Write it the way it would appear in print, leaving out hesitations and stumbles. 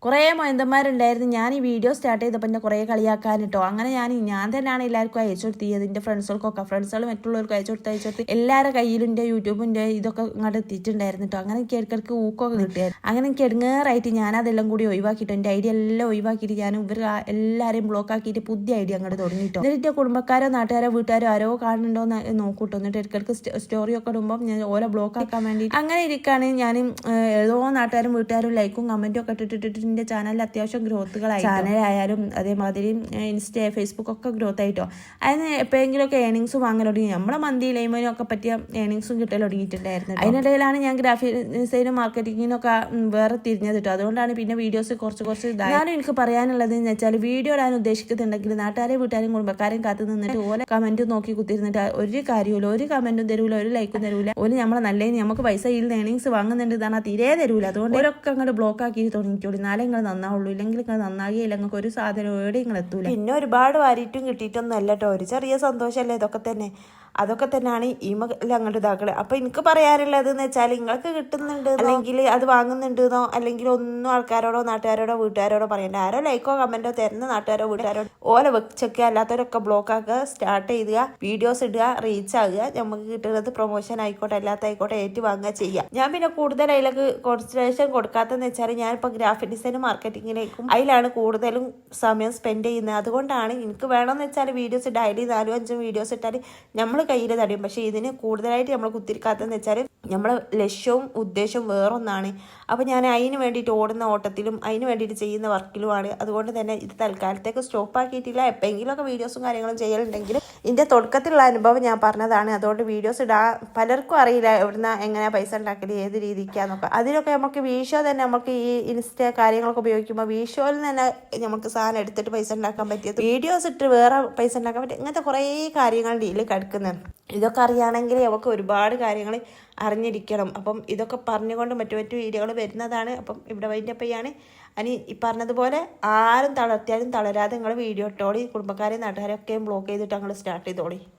കുറേ മൊയന്തന്മാരുണ്ടായിരുന്നു. ഞാൻ ഈ വീഡിയോ സ്റ്റാർട്ട് ചെയ്തപ്പോൾ എന്നെ കുറേ കളിയാക്കാൻ കേട്ടോ. അങ്ങനെ ഞാൻ തന്നെയാണ് എല്ലാവർക്കും അയച്ചു കൊടുത്തത്. എൻ്റെ ഫ്രണ്ട്സുകൾ മറ്റുള്ളവർക്ക് അയച്ചു കൊടുത്ത് എല്ലാവരുടെ കയ്യിലിൻ്റെ യൂട്യൂബിൻ്റെ ഇതൊക്കെ ഇങ്ങോട്ട് എത്തിയിട്ടുണ്ടായിരുന്നു കേട്ടോ. അങ്ങനെ എനിക്ക് ഇടയ്ക്കിടയ്ക്ക് ഊക്കൊക്കെ കിട്ടിയായിരുന്നു. അങ്ങനെ എനിക്ക് എടുങ്ങേറായിട്ട് ഞാനതെല്ലാം കൂടി ഒഴിവാക്കിയിട്ട് എൻ്റെ ഐഡിയ എല്ലാം ഒഴിവാക്കിയിട്ട് ഞാൻ ഇവർ എല്ലാവരെയും ബ്ലോക്ക് ആക്കിയിട്ട് പുതിയ ഐഡിയ അങ്ങോട്ട് തുടങ്ങിയിട്ടോ. എന്നിട്ട് കുടുംബക്കാരോ നാട്ടുകാരോ വീട്ടുകാരോ ആരോ കാണുന്നുണ്ടോ എന്ന് നോക്കൂട്ടോ. എന്നിട്ട് ഇടയ്ക്കിടയ്ക്ക് സ്റ്റോറിയൊക്കെ ഇടുമ്പോൾ ഞാൻ ഓരോ ബ്ലോക്ക് ആക്കാൻ വേണ്ടി അങ്ങനെ ഇരിക്കുകയാണ്. ഞാൻ ഏതോ നാട്ടുകാരും വീട്ടുകാരും ലൈക്കും കമൻറ്റും ഒക്കെ ഇട്ടിട്ട് എൻ്റെ ചാനലിൽ അത്യാവശ്യം ഗ്രോത്തുകളായി. ചാനലായാലും അതേമാതിരി ഇൻസ്റ്റ ഫേസ്ബുക്ക് ഒക്കെ ഗ്രോത്ത് ആയിട്ടോ. അതിന് എപ്പോഴെങ്കിലുമൊക്കെ ഏണിങ്സ് വാങ്ങൽ തുടങ്ങി. നമ്മളെ മന്തി ലൈമനും ഒക്കെ പറ്റിയ ഏണിങ്സും കിട്ടൽ തുടങ്ങിയിട്ടുണ്ടായിരുന്നു. അതിനിടയിലാണ് ഞാൻ ഗ്രാഫിക് ഡിസൈനും മാർക്കറ്റിങ്ങിനൊക്കെ വേറെ തിരിഞ്ഞത് കേട്ടോ. അതുകൊണ്ടാണ് പിന്നെ വീഡിയോസ് കുറച്ച് ഇതായാലും എനിക്ക് പറയാനുള്ളത് എന്ന് വെച്ചാൽ വീഡിയോ ഇടാൻ ഉദ്ദേശിക്കുന്നുണ്ടെങ്കിൽ നാട്ടുകാരെയും വീട്ടുകാരും കുടുംബക്കാരെയും കാത്തു നിന്നിട്ട് ഓരോ കമൻറ്റും നോക്കി കുത്തിരുന്നിട്ട് ഒരു കാര്യമില്ല. ഒരു കമൻറ്റും തരൂല, ഒരു ലൈക്കും തരൂല. ഒരു നമ്മളെ നല്ലതിന് നമുക്ക് പൈസ ഇല്ല ഏണിങ്സ് വാങ്ങുന്നുണ്ട് ഇതാണ് തീരെ തരൂല. അതുകൊണ്ട് ഓരൊക്കെ അങ്ങോട്ട് ബ്ലോക്ക് ആക്കി തുടങ്ങിക്കോളൂ. നാളെ നിങ്ങൾ നന്നാവുള്ളൂ. ഇല്ലെങ്കിൽ നിങ്ങൾ നന്നാകിയില്ല. നിങ്ങൾക്ക് ഒരു സാധനം എവിടെ നിങ്ങൾ എത്തൂല. പിന്നെ ഒരുപാട് വാരിയിട്ടും കിട്ടിയിട്ടൊന്നും അല്ല കേട്ടോ. ഒരു ചെറിയ സന്തോഷമല്ലേ അതൊക്കെ തന്നെയാണ് ഈ മകൽ അങ്ങോട്ട് ഇതാക്കളെ. അപ്പൊ എനിക്ക് പറയാനുള്ളത് എന്ന് വെച്ചാൽ നിങ്ങൾക്ക് കിട്ടുന്നുണ്ട് അല്ലെങ്കിൽ അത് വാങ്ങുന്നുണ്ടെന്നോ അല്ലെങ്കിൽ ഒന്നും ആൾക്കാരോടോ നാട്ടുകാരോടോ വീട്ടുകാരോടോ പറയണ്ട. ആരോ ലൈക്കോ കമന്റോ തരുന്ന നാട്ടുകാരോ വീട്ടുകാരോ ഓല വെച്ചൊക്കെ അല്ലാത്തവരൊക്കെ ബ്ലോക്ക് ആക്കുക, സ്റ്റാർട്ട് ചെയ്യുക, വീഡിയോസ് ഇടുക, റീച്ച് ആകുക. നമുക്ക് കിട്ടുന്നത് പ്രൊമോഷൻ ആയിക്കോട്ടെ അല്ലാത്തായിക്കോട്ടെ ഏറ്റുവാങ്ങുക ചെയ്യുക. ഞാൻ പിന്നെ കൂടുതൽ അതിലേക്ക് കോൺസെൻട്രേഷൻ കൊടുക്കാത്തതെന്ന് വെച്ചാൽ ഞാനിപ്പോൾ ഗ്രാഫിക് ഡിസൈൻ മാർക്കറ്റിങ്ങിലേക്കും അതിലാണ് കൂടുതലും സമയം സ്പെൻഡ് ചെയ്യുന്നത്. അതുകൊണ്ടാണ് എനിക്ക് വേണമെന്ന് വെച്ചാൽ വീഡിയോസ് ഡെയിലി 4-5 വീഡിയോസ് ഇട്ടാൽ നമ്മൾ കയ്യിൽ തടയും. പക്ഷേ ഇതിന് കൂടുതലായിട്ട് നമ്മൾ കുത്തിരിക്കാത്തതെന്ന് വെച്ചാൽ നമ്മളെ ലക്ഷ്യവും ഉദ്ദേശവും വേറൊന്നാണ്. അപ്പോൾ ഞാൻ അതിന് വേണ്ടിയിട്ട് ഓടുന്ന ഓട്ടത്തിലും അതിന് വേണ്ടിയിട്ട് ചെയ്യുന്ന വർക്കിലുമാണ്. അതുകൊണ്ട് തന്നെ ഇത് തൽക്കാലത്തേക്ക് സ്റ്റോപ്പ് ആക്കിയിട്ടില്ല. എപ്പോഴെങ്കിലുമൊക്കെ വീഡിയോസും കാര്യങ്ങളും ചെയ്യലുണ്ടെങ്കിൽ ഇതിൻ്റെ തുടക്കത്തിലുള്ള അനുഭവം ഞാൻ പറഞ്ഞതാണ്. അതുകൊണ്ട് വീഡിയോസ് ഇടാൻ പലർക്കും അറിയില്ല എവിടുന്ന എങ്ങനെയാണ് പൈസ ഉണ്ടാക്കല് ഏത് രീതിക്കാന്നൊക്കെ. അതിലൊക്കെ നമുക്ക് മീഷോ തന്നെ നമുക്ക് ഈ ഇൻസ്റ്റ കാര്യങ്ങളൊക്കെ ഉപയോഗിക്കുമ്പോൾ മീഷോയിൽ തന്നെ നമുക്ക് സാധനം എടുത്തിട്ട് പൈസ ഉണ്ടാക്കാൻ പറ്റിയത്, വീഡിയോസ് ഇട്ട് വേറെ പൈസ ഉണ്ടാക്കാൻ പറ്റും. ഇങ്ങനത്തെ കുറേ കാര്യങ്ങൾ ഇതിൽ കിടക്കുന്നുണ്ട്. ഇതൊക്കെ അറിയുകയാണെങ്കിൽ നമുക്ക് ഒരുപാട് കാര്യങ്ങൾ അറിഞ്ഞിരിക്കണം. അപ്പം ഇതൊക്കെ പറഞ്ഞുകൊണ്ട് മറ്റു വീഡിയോകൾ വരുന്നതാണ്. അപ്പം ഇവിടെ വൈൻഡപ്പ് ചെയ്യാണ്. ഇനി ഈ പറഞ്ഞതുപോലെ ആരും തളർത്തിയാലും തളരാതെ നിങ്ങൾ വീഡിയോ ഇട്ടോളി. കുടുംബക്കാരെയും നാട്ടുകാരെയൊക്കെയും ബ്ലോക്ക് ചെയ്തിട്ട് ഞങ്ങൾ സ്റ്റാർട്ട് ചെയ്തോളി.